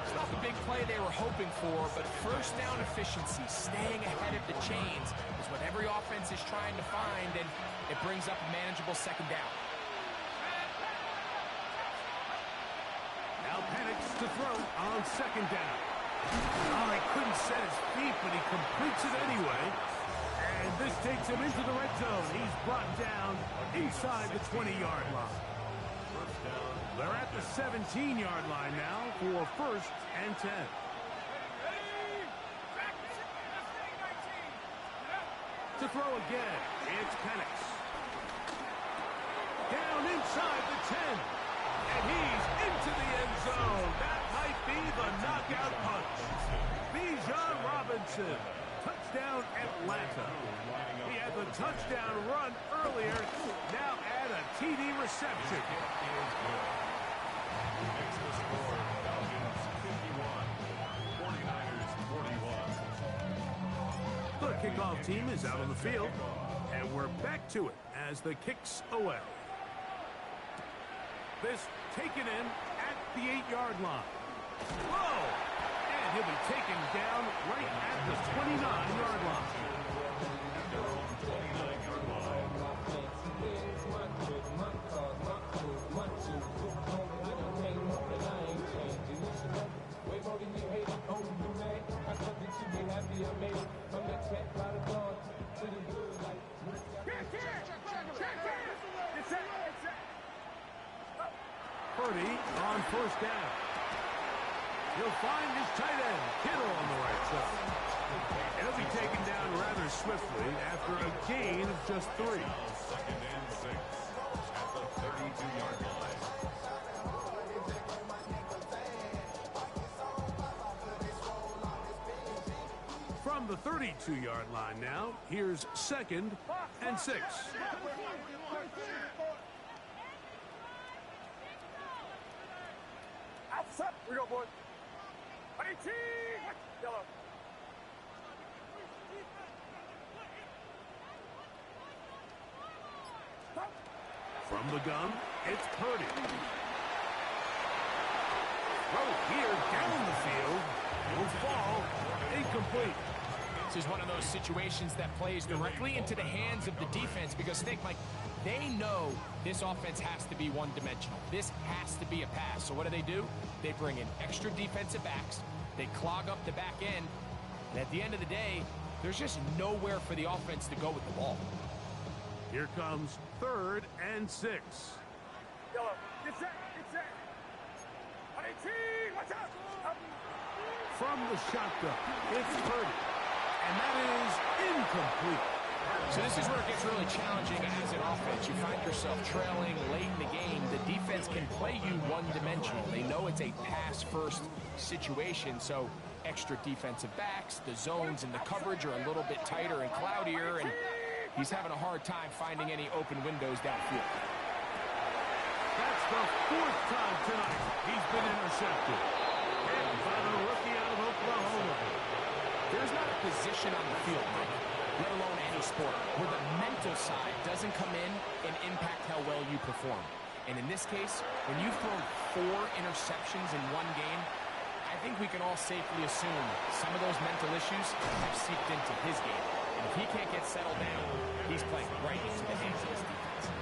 It's not the big play they were hoping for, but first down efficiency, staying ahead of the chains, is what every offense is trying to find, and it brings up a manageable second down. Now Penix to throw on second down. Oh, he couldn't set his feet, but he completes it anyway. And this takes him into the red zone. He's brought down inside the 20-yard line. They're at the 17-yard line now for first and 10. To throw again, it's Penix. Down inside the 10. And he's into the end zone. That might be the knockout punch. Bijan Robinson. Touchdown, Atlanta. He had the touchdown run earlier. Now add a TD reception. Makes the score Falcons 51, 49ers 41. The kickoff team is out on the field, and we're back to it as the kick's away. This taken in at the 8-yard line. Whoa! And he'll be taken down right at the 29-yard line. Purdy on first down. He'll find his tight end, Kittle, on the right side. He'll be taken down rather swiftly after a gain of just 3. Second and 6 at the 32-yard line. From the 32-yard line now, here's second and 6. Outside. We go, boys. 18. Yellow. From the gun, it's Purdy. Throw here down the field. Will fall. Incomplete. This is one of those situations that plays directly into the hands of the defense because, think, Mike, they know this offense has to be one-dimensional. This has to be a pass. So what do? They bring in extra defensive backs. They clog up the back end. And at the end of the day, there's just nowhere for the offense to go with the ball. Here comes 3rd and 6. Yellow. Get set. Get set. 118. Watch out. Up. From the shotgun, it's Purdy. And that is incomplete. So this is where it gets really challenging as an offense. You find yourself trailing late in the game. The defense can play you one-dimensional. They know it's a pass-first situation, so extra defensive backs, the zones and the coverage are a little bit tighter and cloudier, and he's having a hard time finding any open windows downfield. That's the 4th time tonight he's been intercepted. And by the rookie out of Oklahoma. There's not a position on the field, Mike, let alone any sport, where the mental side doesn't come in and impact how well you perform. And in this case, when you've thrown 4 interceptions in one game, I think we can all safely assume some of those mental issues have seeped into his game. And if he can't get settled down, he's playing right into the hands of his defense.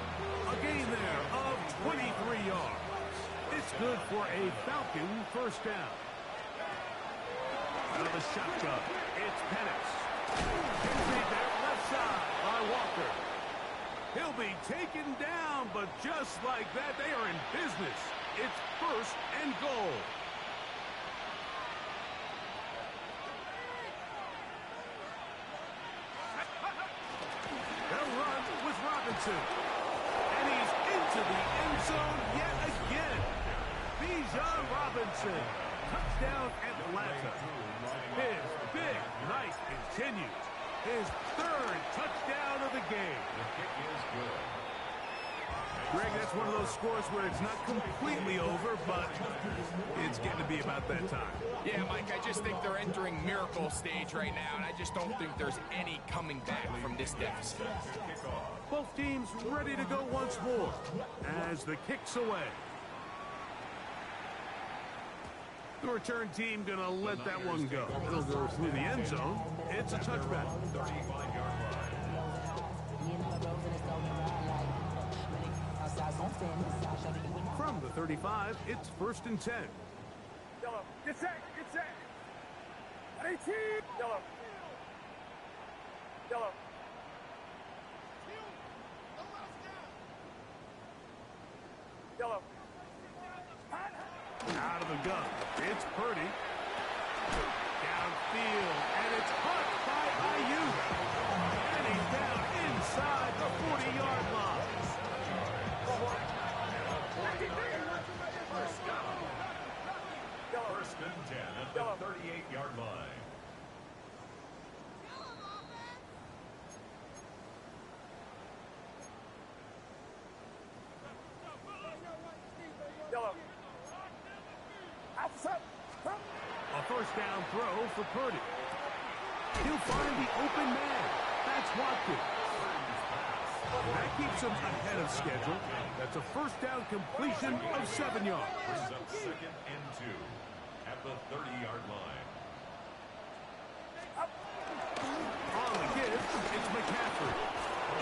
A gain there of 23 yards. It's good for a Falcon first down. Out of the shotgun, it's Penix. Complete there, left side by Walker. He'll be taken down, but just like that, they are in business. It's 1st and goal. They'll run with Robinson. And he's into the end zone yet again. Bijan Robinson. Touchdown Atlanta. His big night continues. His 3rd touchdown of the game. Greg, that's one of those scores where it's not completely over, but it's getting to be about that time. Yeah, Mike, I just think they're entering miracle stage right now, and I just don't think there's any coming back from this deficit. Both teams ready to go once more as the kick's away. The return team going to let that one go. It'll go through the end zone. It's a touchback. From the 35, it's 1st and 10. Yellow. Get set. Get set. 118. Yellow. Yellow. Yellow. Out of the gun, it's Purdy. Downfield, and it's caught by Ayuk. And he's down inside the 40-yard line. First and 10 at the 38-yard line. Yellow. Outside. A first down throw for Purdy. He'll find the open man. That's Watkins. That keeps him ahead of schedule. That's a first down completion of 7 yards. Brings up 2nd and 2 at the 30-yard line. On the give, it's McCaffrey.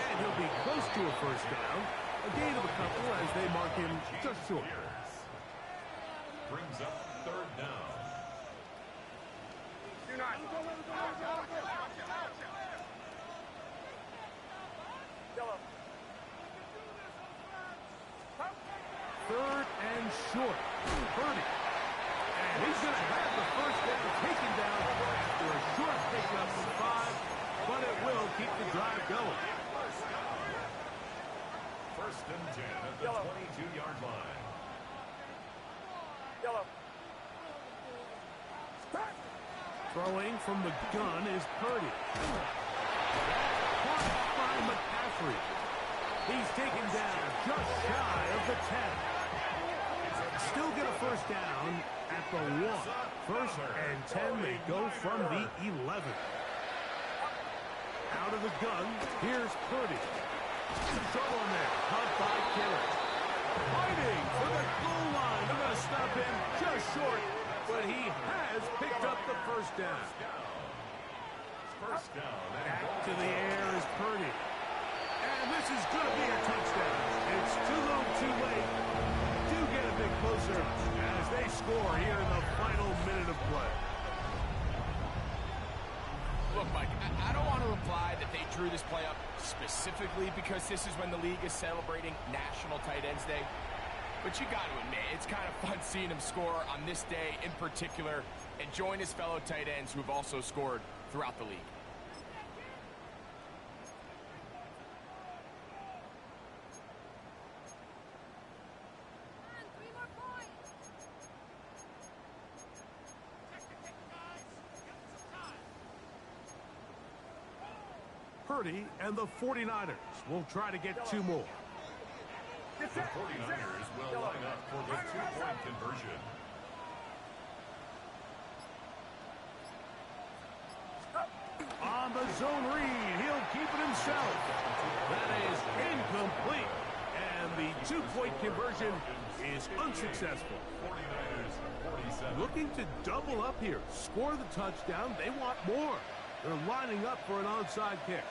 And he'll be close to a first down. A gain of a couple as they mark him just short. Brings up 3rd down. Do not. Yellow. 3rd and short. Purdy. And he's going to have the first down taken down after a short pickup from 5, but it will keep the drive going. First and 10 at the 22-yard line. Yellow. Throwing from the gun is Purdy. Caught by McCaffrey. He's taken down just shy of the 10. Still get a first down at the 1. 1st and 10, they go from the 11. Out of the gun, here's Purdy. Trouble in there, caught by Kittle. Fighting for the goal line. They're going to stop him just short, but he has picked up the first down. First down. Back to the air is Purdy. And this is going to be a touchdown. It's too little too late. Do get a bit closer as they score here in the final minute of play. Look, Mike, I don't want to imply that they drew this play up specifically because this is when the league is celebrating National Tight Ends Day. But you got to admit, it's kind of fun seeing him score on this day in particular and join his fellow tight ends who have also scored throughout the league. Purdy and the 49ers will try to get two more. The 49ers will line up for the two-point conversion. On the zone read, he'll keep it himself. That is incomplete. And the two-point conversion is unsuccessful. 49ers 47. Looking to double up here. Score the touchdown. They want more. They're lining up for an onside kick.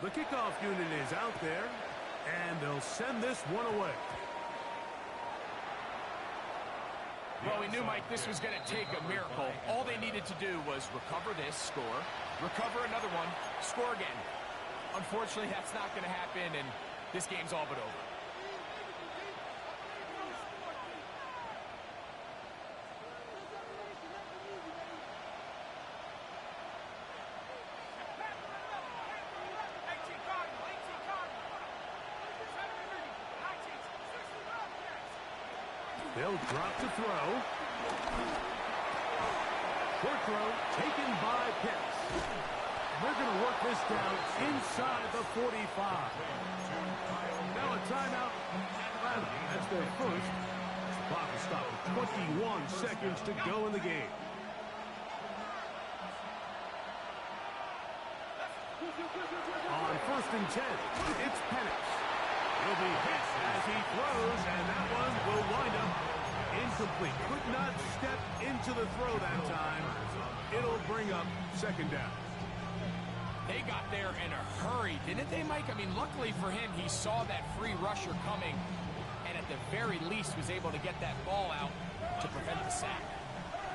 The kickoff unit is out there, and they'll send this one away. Well, we knew, Mike, this was going to take a miracle. All they needed to do was recover this, score, recover another one, score again. Unfortunately, that's not going to happen, and this game's all but over. They'll drop to throw. Short throw taken by Pitts. They're going to work this down inside the 45. Now a timeout. That's their first. The clock will stop with 21 seconds to go in the game. On 1st and 10, it's Penix. He'll be hit as he throws, and that one will wind up incomplete. Could not step into the throw that time. It'll bring up second down. They got there in a hurry, didn't they, Mike? I mean, luckily for him, he saw that free rusher coming, and at the very least was able to get that ball out to prevent the sack.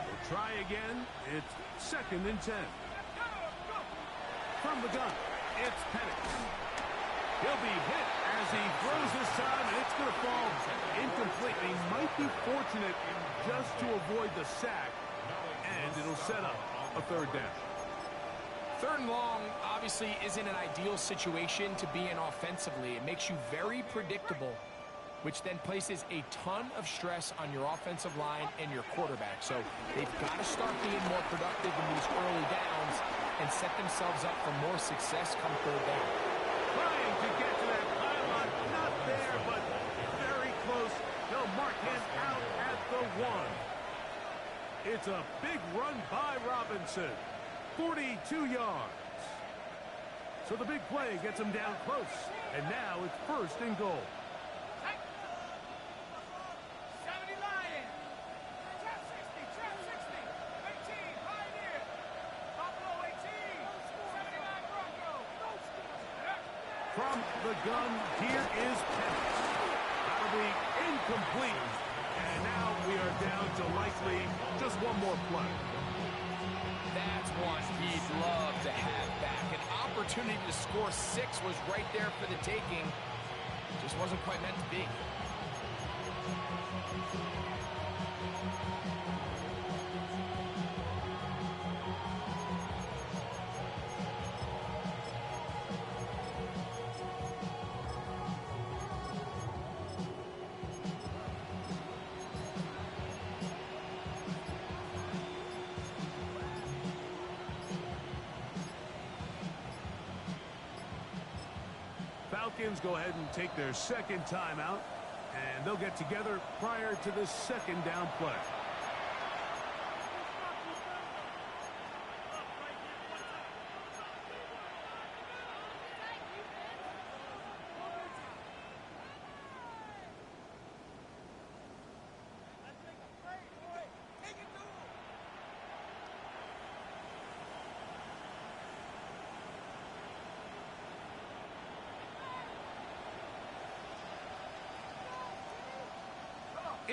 We'll try again. It's 2nd and 10. From the gun, it's Penix. He'll be hit as he throws this time, and it's going to fall incomplete. He might be fortunate just to avoid the sack, and it'll set up a third down. 3rd and long obviously isn't an ideal situation to be in offensively. It makes you very predictable, which then places a ton of stress on your offensive line and your quarterback. So they've got to start being more productive in these early downs and set themselves up for more success come 3rd down. Trying to get to that pylon, not there, but very close. They'll mark him out at the 1. It's a big run by Robinson. 42 yards. So the big play gets him down close. And now it's 1st and goal. 70 Lions. Trap 60, trap 60. 18, Pioneer. Buffalo 18. 79 Broncos. From the gun, here is Penix. That'll be incomplete. And now we are down to likely just one more play. That's one he'd love to have back. An opportunity to score 6 was right there for the taking. Just wasn't quite meant to be. Falcons go ahead and take their 2nd timeout, and they'll get together prior to the 2nd down play.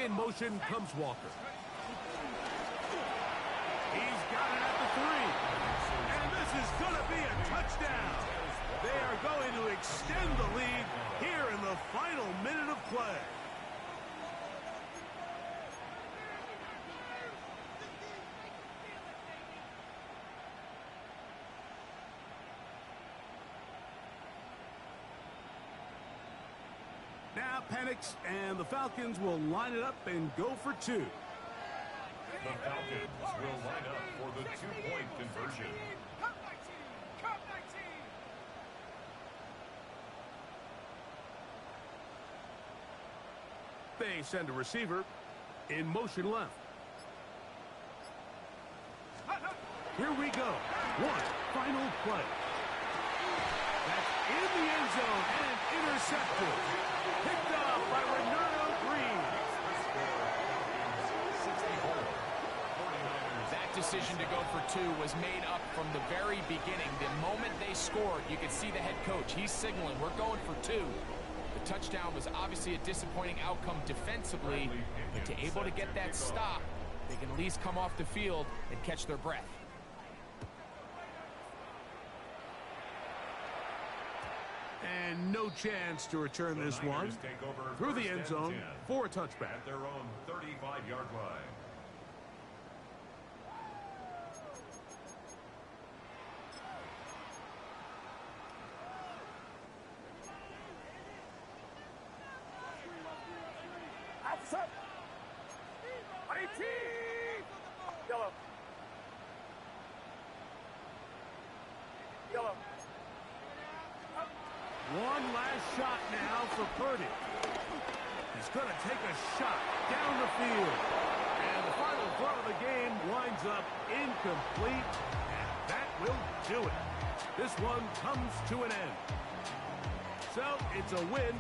In motion comes Walker. He's got it at the 3. And this is going to be a touchdown. They are going to extend the lead here in the final minute of play. Now panics, and the Falcons will line it up and go for 2. The Falcons will line up for the 2-point conversion. Come 19! Come 19! They send a receiver in motion left. Here we go. One final play. That's in the end zone and intercepted. Picked up by Renato Green. That decision to go for 2 was made up from the very beginning. The moment they scored, you could see the head coach. He's signaling, we're going for 2. The touchdown was obviously a disappointing outcome defensively, but to able to get that stop, they can at least come off the field and catch their breath. And no chance to return this one through the end zone for a touchback. At their own 35-yard line. Outside! 18! Yellow. Yellow. One last shot now for Purdy. He's going to take a shot down the field. And the final throw of the game winds up incomplete. And that will do it. This one comes to an end. So it's a win